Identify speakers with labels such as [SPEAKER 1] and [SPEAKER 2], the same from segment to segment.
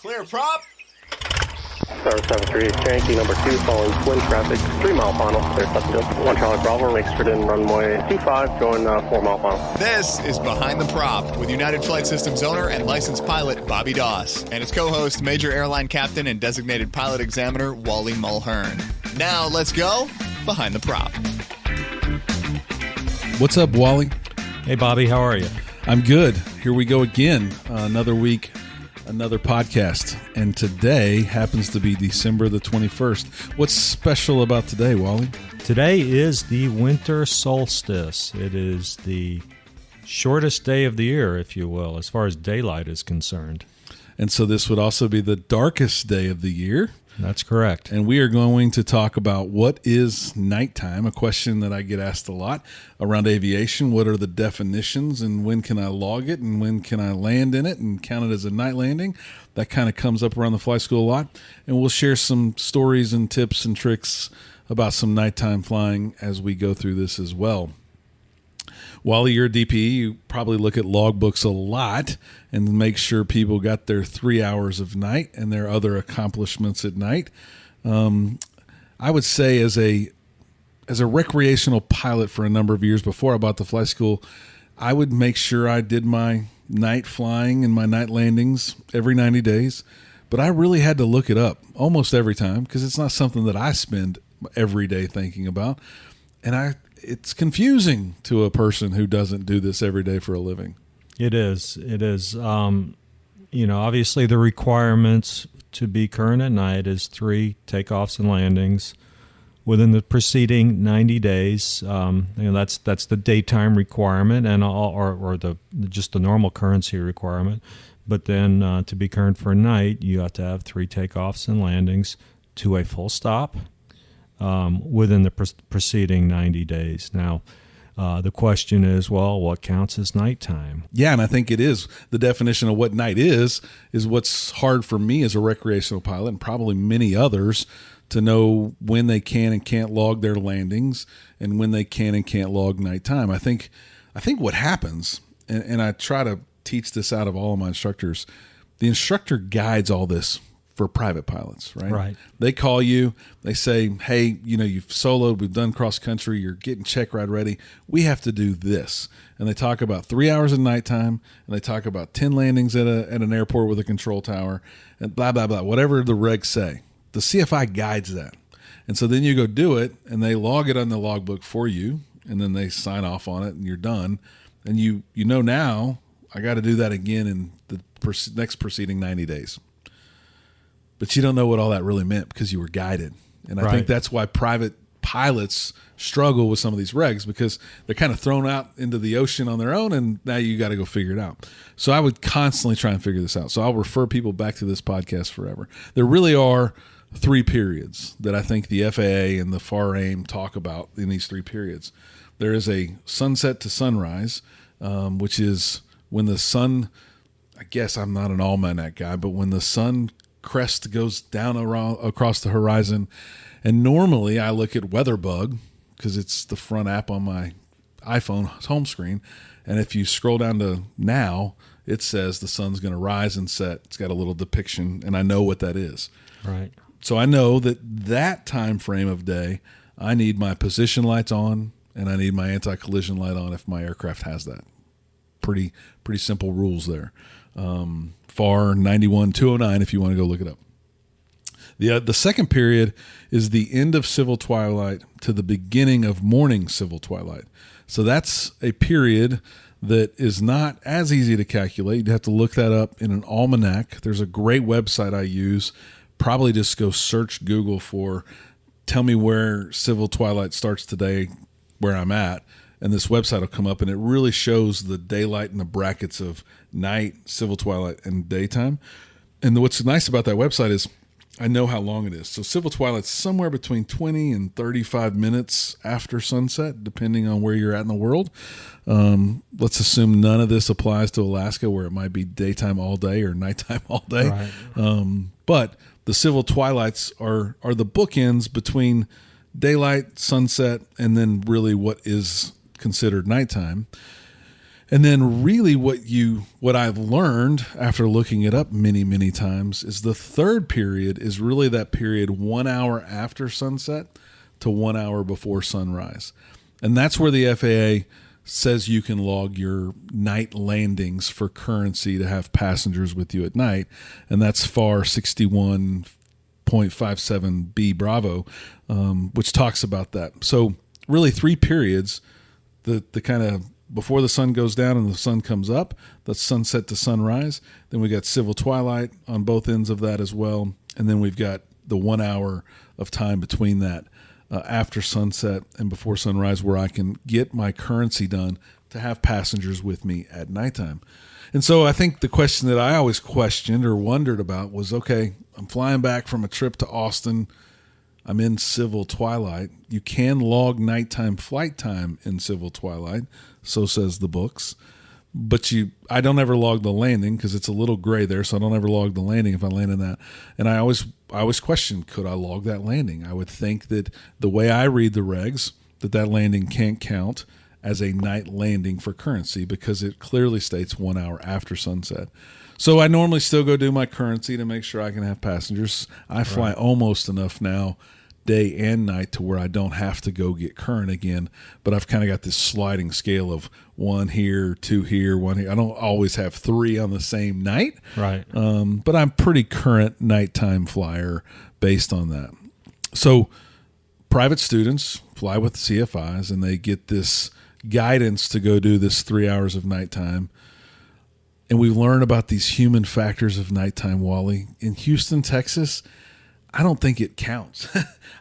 [SPEAKER 1] Clear prop.
[SPEAKER 2] Star 73, Yankee number 2, following twin traffic, 3 mile final, clear Pleasantville. 1 Charlie Bravo, makes for in runway 25, going 4 mile final.
[SPEAKER 1] This is Behind the Prop with United Flight Systems owner and licensed pilot Bobby Doss and his co-host, Major Airline Captain and designated pilot examiner Wally Mulhern. Now let's go Behind the Prop.
[SPEAKER 3] What's up, Wally?
[SPEAKER 4] Hey, Bobby, how are you?
[SPEAKER 3] I'm good. Here we go again. Another week, another podcast. And today happens to be December the 21st. What's special about today, Wally?
[SPEAKER 4] Today is the winter solstice. It is the shortest day of the year, if you will, as far as daylight is concerned.
[SPEAKER 3] And so this would also be the darkest day of the year.
[SPEAKER 4] That's correct.
[SPEAKER 3] And we are going to talk about what is nighttime, a question that I get asked a lot around aviation. What are the definitions and when can I log it and when can I land in it and count it as a night landing? That kind of comes up around the flight school a lot. And we'll share some stories and tips and tricks about some nighttime flying as we go through this as well. Wally, you're a DP, you probably look at logbooks a lot and make sure people got their 3 hours of night and their other accomplishments at night. I would say as a recreational pilot for a number of years before I bought the flight school, I would make sure I did my night flying and my night landings every 90 days. But I really had to look it up almost every time because it's not something that I spend every day thinking about. And it's confusing to a person who doesn't do this every day for a living.
[SPEAKER 4] It is. Obviously the requirements to be current at night is 3 takeoffs and landings within the preceding 90 days. That's the daytime requirement and just the normal currency requirement. But then to be current for a night, you have to have 3 takeoffs and landings to a full stop within the preceding 90 days. Now, the question is, well, what counts as nighttime?
[SPEAKER 3] Yeah, and I think it is. The definition of what night is what's hard for me as a recreational pilot and probably many others to know when they can and can't log their landings and when they can and can't log nighttime. I think what happens, and I try to teach this out of all of my instructors, the instructor guides all this for private pilots, right?
[SPEAKER 4] Right.
[SPEAKER 3] They call you, they say, hey, you've soloed, we've done cross country, you're getting check ride ready. We have to do this. And they talk about 3 hours of nighttime, and they talk about 10 landings at an airport with a control tower, and blah, blah, blah, whatever the regs say. The CFI guides that. And so then you go do it, and they log it on the logbook for you, and then they sign off on it, and you're done. And you know now, I got to do that again in the next preceding 90 days. But you don't know what all that really meant because you were guided. And I think that's why private pilots struggle with some of these regs because they're kind of thrown out into the ocean on their own, and now you got to go figure it out. So I would constantly try and figure this out. So I'll refer people back to this podcast forever. There really are 3 periods that I think the FAA and the FAR-AIM talk about in these 3 periods. There is a sunset to sunrise, which is when the sun, I guess I'm not an almanac guy, but when the sun crest goes down across the horizon. And normally I look at WeatherBug because it's the front app on my iPhone home screen. And if you scroll down to now, it says the sun's going to rise and set. It's got a little depiction, and I know what that is.
[SPEAKER 4] Right.
[SPEAKER 3] So I know that time frame of day, I need my position lights on, and I need my anti-collision light on if my aircraft has that. Pretty simple rules there. FAR 91-209 if you want to go look it up. The second period is the end of civil twilight to the beginning of morning civil twilight. So that's a period that is not as easy to calculate. You'd have to look that up in an almanac. There's a great website I use. Probably just go search Google for tell me where civil twilight starts today, where I'm at. And this website will come up, and it really shows the daylight and the brackets of night, civil twilight, and daytime. And what's nice about that website is I know how long it is. So civil twilight's somewhere between 20 and 35 minutes after sunset, depending on where you're at in the world. Let's assume none of this applies to Alaska, where it might be daytime all day or nighttime all day.
[SPEAKER 4] Right.
[SPEAKER 3] But the civil twilights are the bookends between daylight, sunset, and then really what is considered nighttime. And then really what I've learned after looking it up many, many times is the third period is really that period 1 hour after sunset to 1 hour before sunrise. And that's where the FAA says you can log your night landings for currency to have passengers with you at night. And that's FAR 61.57B Bravo, which talks about that. So really 3 periods, the kind of before the sun goes down and the sun comes up, that's sunset to sunrise. Then we got civil twilight on both ends of that as well. And then we've got the 1 hour of time between that after sunset and before sunrise where I can get my currency done to have passengers with me at nighttime. And so I think the question that I always questioned or wondered about was, okay, I'm flying back from a trip to Austin. I'm in civil twilight. You can log nighttime flight time in civil twilight, so says the books. But I don't ever log the landing because it's a little gray there, so I don't ever log the landing if I land in that. And I always question, could I log that landing? I would think that the way I read the regs, that landing can't count as a night landing for currency because it clearly states 1 hour after sunset. So I normally still go do my currency to make sure I can have passengers. I fly almost enough now, day and night, to where I don't have to go get current again. But I've kind of got this sliding scale of 1 here, 2 here, 1 here. I don't always have 3 on the same night.
[SPEAKER 4] Right.
[SPEAKER 3] But I'm pretty current nighttime flyer based on that. So private students fly with CFIs and they get this guidance to go do this 3 hours of nighttime. And we learn about these human factors of nighttime, Wally. In Houston, Texas, I don't think it counts.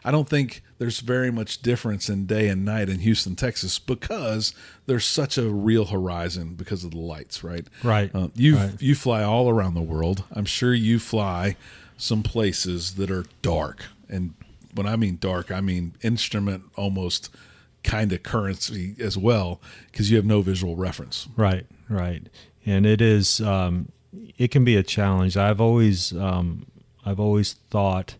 [SPEAKER 3] I don't think there's very much difference in day and night in Houston, Texas, because there's such a real horizon because of the lights, right?
[SPEAKER 4] Right.
[SPEAKER 3] You fly all around the world. I'm sure you fly some places that are dark. And when I mean dark, I mean instrument almost kind of currency as well, because you have no visual reference.
[SPEAKER 4] Right. And it is, it can be a challenge. I've always thought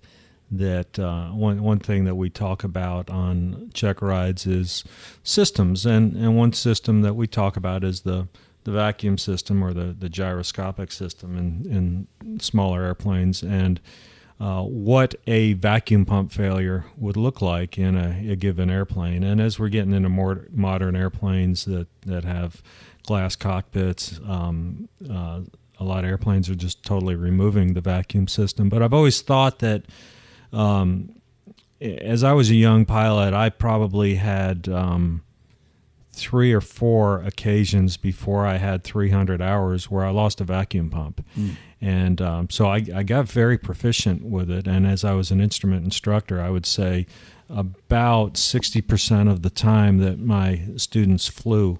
[SPEAKER 4] that one thing that we talk about on check rides is systems, and one system that we talk about is the vacuum system or the gyroscopic system in smaller airplanes, and what a vacuum pump failure would look like in a given airplane. And as we're getting into more modern airplanes that have glass cockpits, a lot of airplanes are just totally removing the vacuum system. But I've always thought that as I was a young pilot, I probably had 3 or 4 occasions before I had 300 hours where I lost a vacuum pump. And so I got very proficient with it. And as I was an instrument instructor, I would say about 60% of the time that my students flew,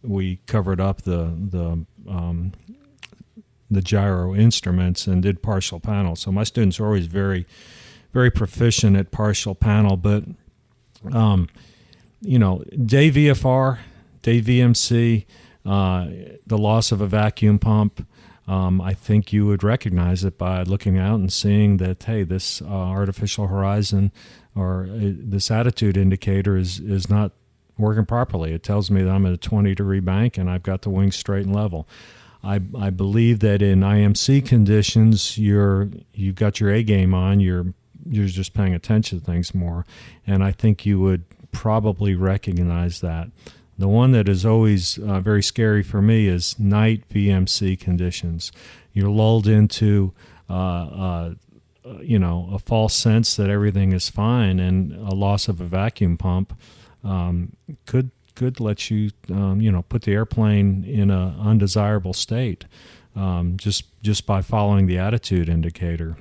[SPEAKER 4] we covered up the gyro instruments and did partial panel. So my students are always very, very proficient at partial panel. But day VFR, day VMC, the loss of a vacuum pump, I think you would recognize it by looking out and seeing that, hey, this artificial horizon or this attitude indicator is not working properly. It tells me that I'm at a 20-degree bank and I've got the wings straight and level. I believe that in IMC conditions, you've got your A game on. You're just paying attention to things more, and I think you would probably recognize that. The one that is always very scary for me is night VMC conditions. You're lulled into a false sense that everything is fine, and a loss of a vacuum pump could let you put the airplane in an undesirable state just by following the attitude indicator.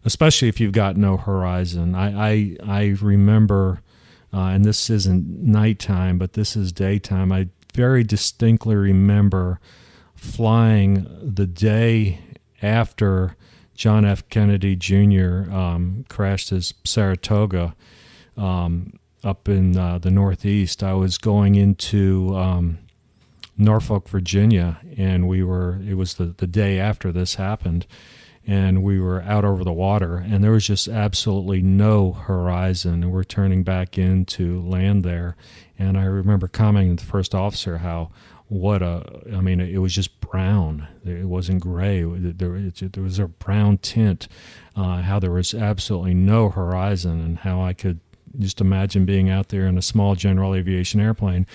[SPEAKER 4] Especially if you've got no horizon. I remember. And this isn't nighttime, but this is daytime. I very distinctly remember flying the day after John F. Kennedy Jr. Crashed his Saratoga up in the Northeast. I was going into Norfolk, Virginia, and it was the day after this happened. and we were out over the water, and there was just absolutely no horizon, and we're turning back into land there. And I remember commenting to the first officer how it was just brown. It wasn't gray. There was a brown tint, how there was absolutely no horizon, and how I could just imagine being out there in a small general aviation airplane.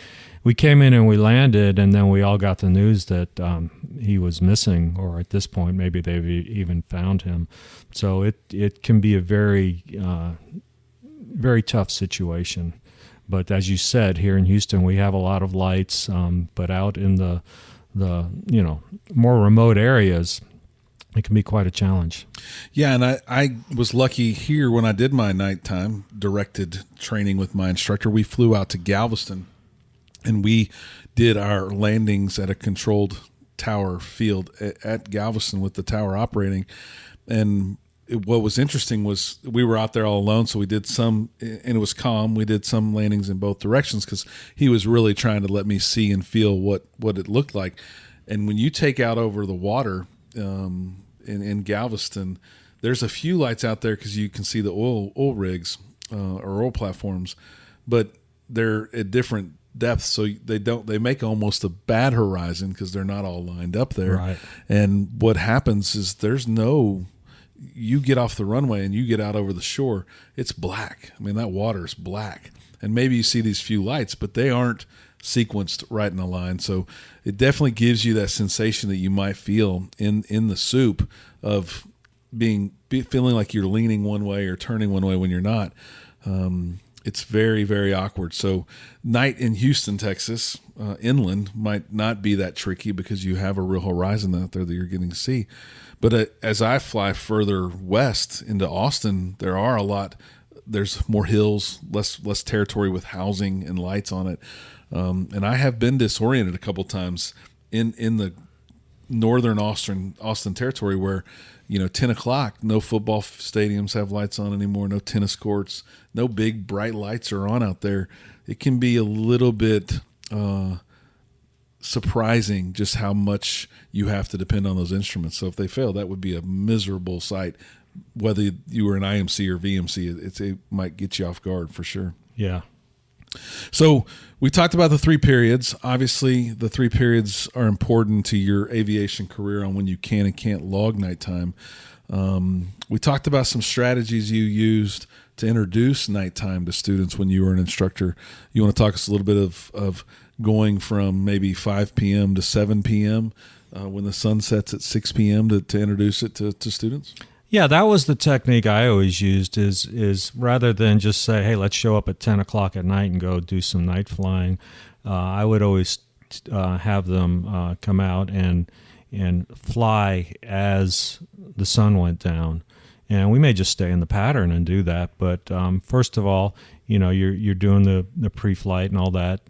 [SPEAKER 4] We came in and we landed, and then we all got the news that he was missing, or at this point, maybe they've even found him. So it can be a very, very tough situation. But as you said, here in Houston, we have a lot of lights, but out in the more remote areas, it can be quite a challenge.
[SPEAKER 3] Yeah, and I was lucky here when I did my nighttime directed training with my instructor. We flew out to Galveston, and we did our landings at a controlled tower field at Galveston with the tower operating. And what was interesting was we were out there all alone, so we did some, and it was calm. We did some landings in both directions because he was really trying to let me see and feel what it looked like. And when you take out over the water in Galveston, there's a few lights out there because you can see the oil rigs or oil platforms, but they're at different depths, so they make almost a bad horizon because they're not all lined up there.
[SPEAKER 4] Right.
[SPEAKER 3] And what happens is you get off the runway and you get out over the shore, it's black. I mean, that water is black. And maybe you see these few lights, but they aren't sequenced right in a line. So it definitely gives you that sensation that you might feel in the soup of feeling like you're leaning one way or turning one way when you're not. It's very, very awkward. So night in Houston, Texas, inland might not be that tricky because you have a real horizon out there that you're getting to see. But as I fly further west into Austin, there's more hills, less territory with housing and lights on it. And I have been disoriented a couple times in the northern Austin territory where, 10 o'clock, no football stadiums have lights on anymore, no tennis courts, no big bright lights are on out there. It can be a little bit surprising just how much you have to depend on those instruments. So if they fail, that would be a miserable sight. Whether you were an IMC or VMC, it might get you off guard for sure.
[SPEAKER 4] Yeah.
[SPEAKER 3] So we talked about the 3 periods. Obviously, the 3 periods are important to your aviation career on when you can and can't log nighttime. We talked about some strategies you used to introduce nighttime to students when you were an instructor. You want to talk us a little bit of going from maybe 5 p.m. to 7 p.m. When the sun sets at 6 p.m. to introduce it to students?
[SPEAKER 4] Yeah, that was the technique I always used is rather than just say, hey, let's show up at 10 o'clock at night and go do some night flying, I would always have them come out and fly as the sun went down. And we may just stay in the pattern and do that. But first of all, you're doing the pre-flight and all that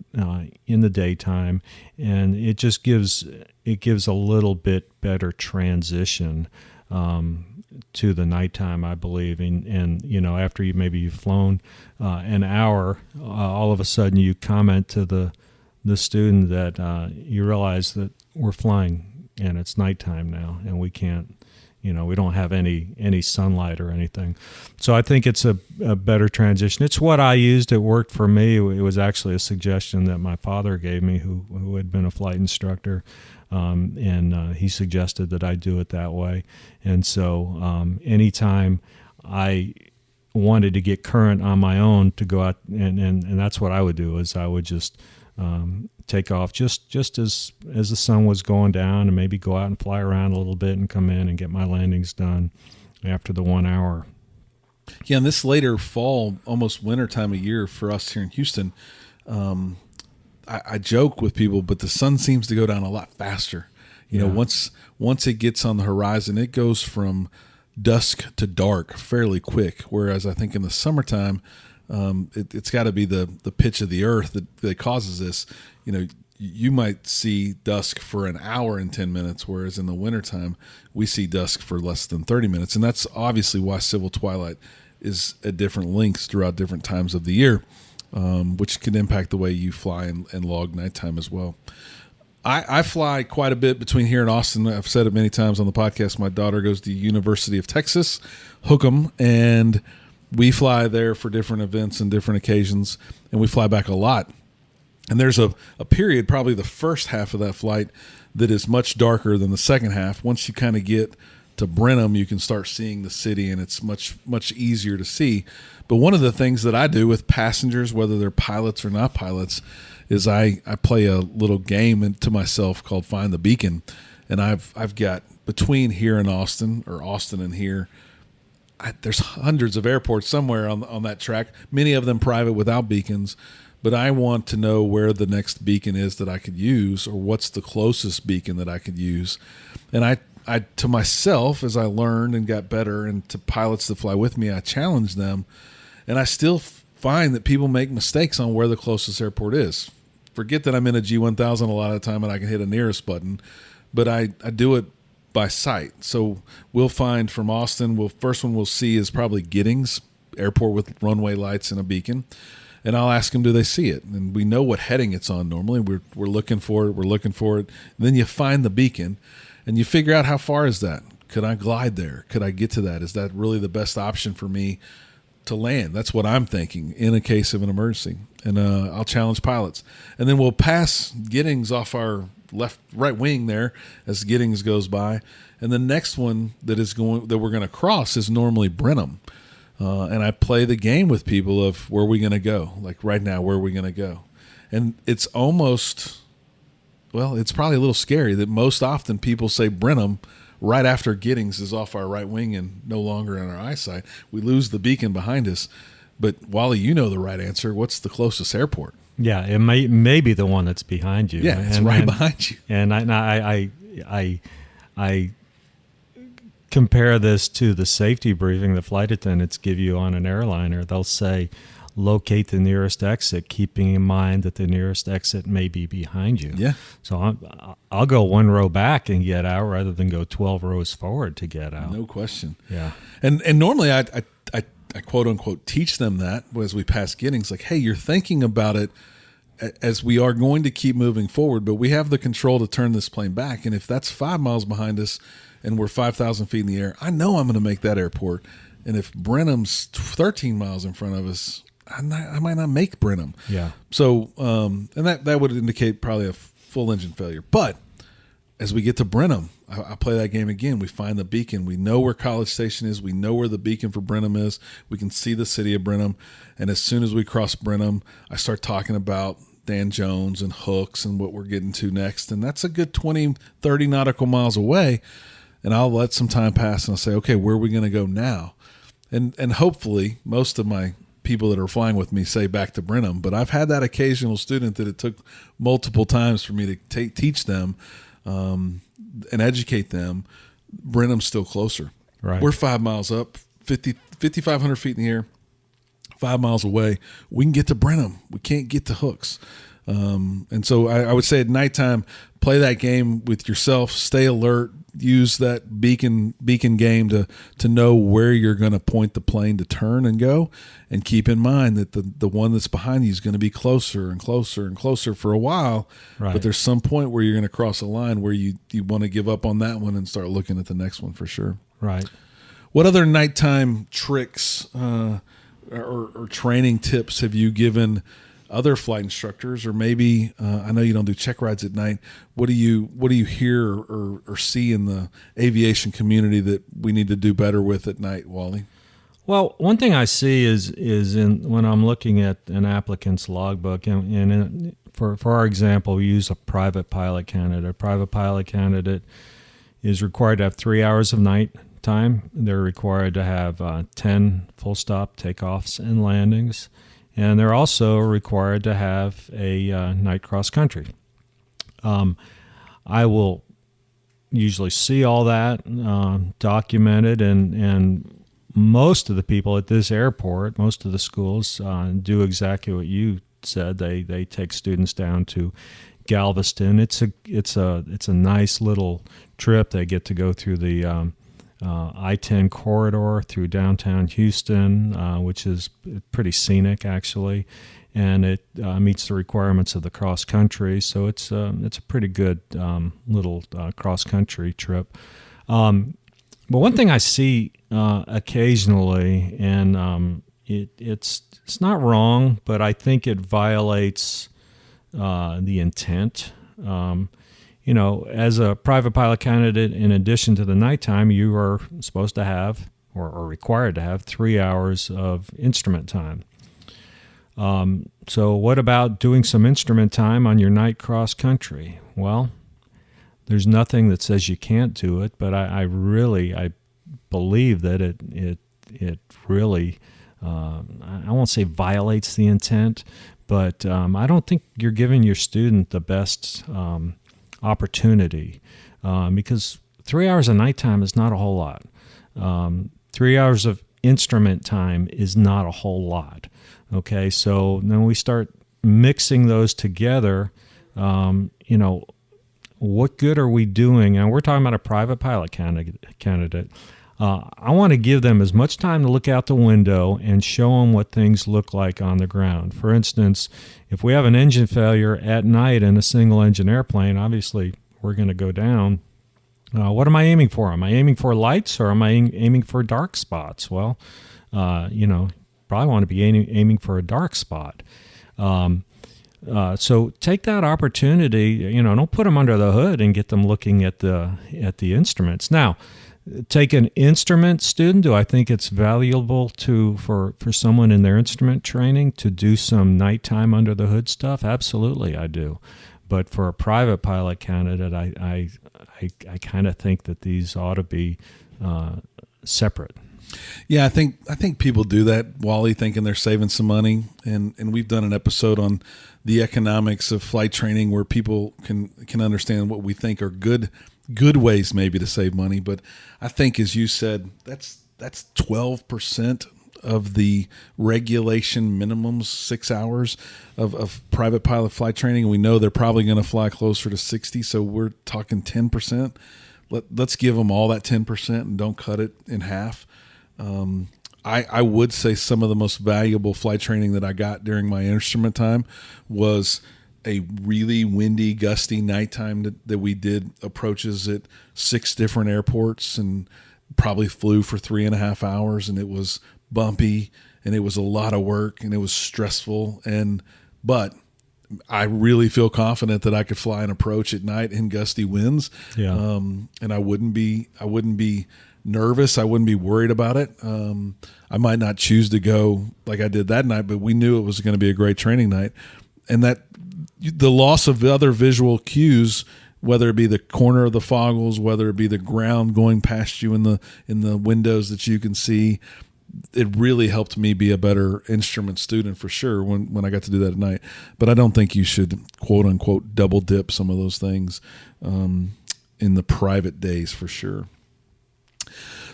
[SPEAKER 4] in the daytime, and it just gives a little bit better transition to the nighttime, I believe. And after you've flown an hour, all of a sudden you comment to the student that you realize that we're flying and it's nighttime now, and we can't, we don't have any sunlight or anything. So I think it's a better transition. It's what I used. It worked for me. It was actually a suggestion that my father gave me, who had been a flight instructor. And he suggested that I do it that way. And so anytime I wanted to get current on my own to go out, and that's what I would do, is I would just take off just as the sun was going down, and maybe go out and fly around a little bit and come in and get my landings done after the 1 hour.
[SPEAKER 3] Yeah, and this later fall, almost winter time of year for us here in Houston, I joke with people, but the sun seems to go down a lot faster. Once it gets on the horizon, it goes from dusk to dark fairly quick. Whereas I think in the summertime, it's got to be the pitch of the earth that causes this. You might see dusk for an hour and 10 minutes, whereas in the wintertime, we see dusk for less than 30 minutes. And that's obviously why civil twilight is at different lengths throughout different times of the year. Which can impact the way you fly and log nighttime as well. I fly quite a bit between here and Austin. I've said it many times on the podcast. My daughter goes to the University of Texas, Hook 'em, and we fly there for different events and different occasions, and we fly back a lot. And there's a period, probably the first half of that flight, that is much darker than the second half. Once you kind of get to Brenham, you can start seeing the city, and it's much, much easier to see. But one of the things that I do with passengers, whether they're pilots or not pilots, is I play a little game to myself called Find the Beacon. And I've got between here and Austin, or Austin and here, there's hundreds of airports somewhere on that track, many of them private without beacons. But I want to know where the next beacon is that I could use, or what's the closest beacon that I could use. And I to myself, as I learned and got better, and to pilots that fly with me, I challenge them. And I still find that people make mistakes on where the closest airport is. Forget that I'm in a G1000 a lot of the time and I can hit a nearest button, but I do it by sight. So we'll find from Austin, first one we'll see is probably Giddings Airport with runway lights and a beacon. And I'll ask them, do they see it? And we know what heading it's on normally. We're looking for it. And then you find the beacon and you figure out, how far is that? Could I glide there? Could I get to that? Is that really the best option for me to land? That's what I'm thinking in a case of an emergency. And I'll challenge pilots. And then we'll pass Giddings off our right wing there as Giddings goes by. And the next one that we're going to cross is normally Brenham. And I play the game with people of where are we going to go? Like right now, where are we going to go? And it's almost, it's probably a little scary that most often people say Brenham right after Giddings is off our right wing and no longer in our eyesight. We lose the beacon behind us. But Wally, you know the right answer. What's the closest airport?
[SPEAKER 4] Yeah, it may be the one that's behind you.
[SPEAKER 3] Yeah, it's right behind you.
[SPEAKER 4] And I compare this to the safety briefing the flight attendants give you on an airliner. They'll say, locate the nearest exit, keeping in mind that the nearest exit may be behind you.
[SPEAKER 3] Yeah.
[SPEAKER 4] So I'll go one row back and get out rather than go 12 rows forward to get out.
[SPEAKER 3] No question.
[SPEAKER 4] Yeah.
[SPEAKER 3] And normally I quote unquote teach them that as we pass Giddings, like, hey, you're thinking about it as we are going to keep moving forward, but we have the control to turn this plane back. And if that's 5 miles behind us and we're 5,000 feet in the air, I know I'm going to make that airport. And if Brenham's 13 miles in front of us, I might not make Brenham.
[SPEAKER 4] Yeah.
[SPEAKER 3] So, and that would indicate probably a full engine failure. But as we get to Brenham, I play that game again. We find the beacon. We know where College Station is. We know where the beacon for Brenham is. We can see the city of Brenham. And as soon as we cross Brenham, I start talking about Dan Jones and hooks and what we're getting to next. And that's a good 20, 30 nautical miles away. And I'll let some time pass and I'll say, okay, where are we going to go now? And hopefully most of my people that are flying with me say back to Brenham, but I've had that occasional student that it took multiple times for me to teach them and educate them. Brenham's still closer.
[SPEAKER 4] Right.
[SPEAKER 3] We're 5 miles up, 5,500 feet in the air, 5 miles away. We can get to Brenham. We can't get to hooks. And so I would say at nighttime, play that game with yourself, stay alert, use that beacon game to know where you're going to point the plane to turn and go, and keep in mind that the one that's behind you is going to be closer and closer and closer for a while.
[SPEAKER 4] Right.
[SPEAKER 3] But there's some point where you're going to cross a line where you want to give up on that one and start looking at the next one for sure.
[SPEAKER 4] Right.
[SPEAKER 3] What other nighttime tricks or training tips have you given other flight instructors? Or maybe I know you don't do check rides at night. What do you hear or see in the aviation community that we need to do better with at night, Wally?
[SPEAKER 4] Well, one thing I see is when I'm looking at an applicant's logbook, and for our example, we use a private pilot candidate. A private pilot candidate is required to have 3 hours of night time. They're required to have 10 full stop takeoffs and landings. And they're also required to have a night cross country. I will usually see all that documented, and most of the people at this airport, most of the schools do exactly what you said. They take students down to Galveston. It's a nice little trip. They get to go through the I-10 corridor through downtown Houston, which is pretty scenic actually, and it meets the requirements of the cross country. So it's a pretty good little cross country trip. But one thing I see occasionally, and it's not wrong, but I think it violates the intent. As a private pilot candidate, in addition to the nighttime, you are supposed to have or are required to have 3 hours of instrument time. So what about doing some instrument time on your night cross country? Well, there's nothing that says you can't do it, but I believe that it really, I won't say violates the intent, but I don't think you're giving your student the best opportunity, because 3 hours of nighttime is not a whole lot. 3 hours of instrument time is not a whole lot. Okay, so then we start mixing those together. What good are we doing? And we're talking about a private pilot candidate. I want to give them as much time to look out the window and show them what things look like on the ground. For instance, if we have an engine failure at night in a single-engine airplane, obviously we're going to go down. What am I aiming for? Am I aiming for lights, or am I aiming for dark spots? Well, probably want to be aiming for a dark spot. So take that opportunity. Don't put them under the hood and get them looking at the instruments. Now, take an instrument student. Do I think it's valuable for someone in their instrument training to do some nighttime under the hood stuff? Absolutely, I do. But for a private pilot candidate, I kind of think that these ought to be separate.
[SPEAKER 3] Yeah, I think people do that, Wally, thinking they're saving some money, and we've done an episode on the economics of flight training where people can understand what we think are good ways maybe to save money. But I think, as you said, that's 12% of the regulation minimums, 6 hours of private pilot flight training. We know they're probably going to fly closer to 60, so we're talking 10%. Let's give them all that 10% and don't cut it in half. I would say some of the most valuable flight training that I got during my instrument time was a really windy, gusty nighttime that we did approaches at 6 different airports and probably flew for 3.5 hours, and it was bumpy and it was a lot of work and it was stressful. But I really feel confident that I could fly an approach at night in gusty winds.
[SPEAKER 4] Yeah.
[SPEAKER 3] And I wouldn't be nervous. I wouldn't be worried about it. I might not choose to go like I did that night, but we knew it was going to be a great training night. And that the loss of other visual cues, whether it be the corner of the foggles, whether it be the ground going past you in the windows that you can see, it really helped me be a better instrument student for sure when I got to do that at night. But I don't think you should, quote unquote, double dip some of those things in the private days for sure.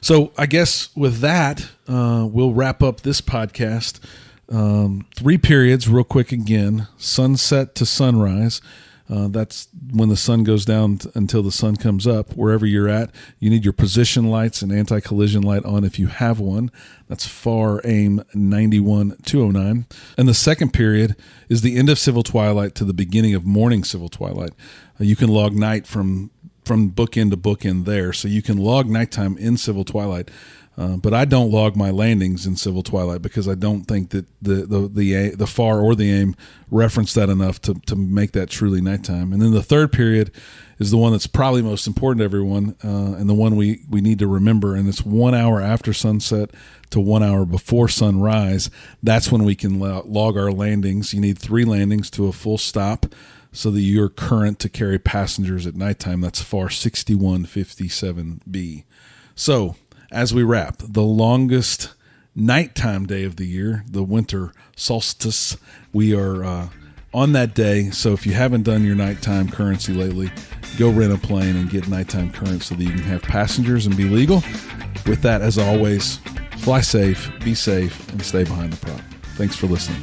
[SPEAKER 3] So I guess with that, we'll wrap up this podcast. 3 periods real quick again: sunset to sunrise. That's when the sun goes down until the sun comes up. Wherever you're at, you need your position lights and anti-collision light on if you have one. That's FAR AIM 91-209. And the second period is the end of civil twilight to the beginning of morning civil twilight. You can log night from bookend to bookend there. So you can log nighttime in civil twilight. But I don't log my landings in civil twilight because I don't think that the FAR or the AIM reference that enough to make that truly nighttime. And then the third period is the one that's probably most important to everyone, and the one we need to remember. And it's 1 hour after sunset to 1 hour before sunrise. That's when we can log our landings. You need 3 landings to a full stop so that you're current to carry passengers at nighttime. That's FAR 6157B. So, as we wrap, the longest nighttime day of the year, the winter solstice, we are on that day. So if you haven't done your nighttime currency lately, go rent a plane and get nighttime current so that you can have passengers and be legal. With that, as always, fly safe, be safe, and stay behind the prop. Thanks for listening.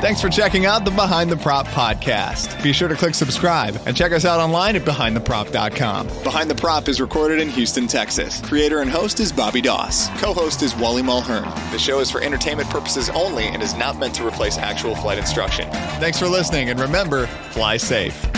[SPEAKER 1] Thanks for checking out the Behind the Prop podcast. Be sure to click subscribe and check us out online at BehindTheProp.com. Behind the Prop is recorded in Houston, Texas. Creator and host is Bobby Doss. Co-host is Wally Mulhern. The show is for entertainment purposes only and is not meant to replace actual flight instruction. Thanks for listening, and remember, fly safe.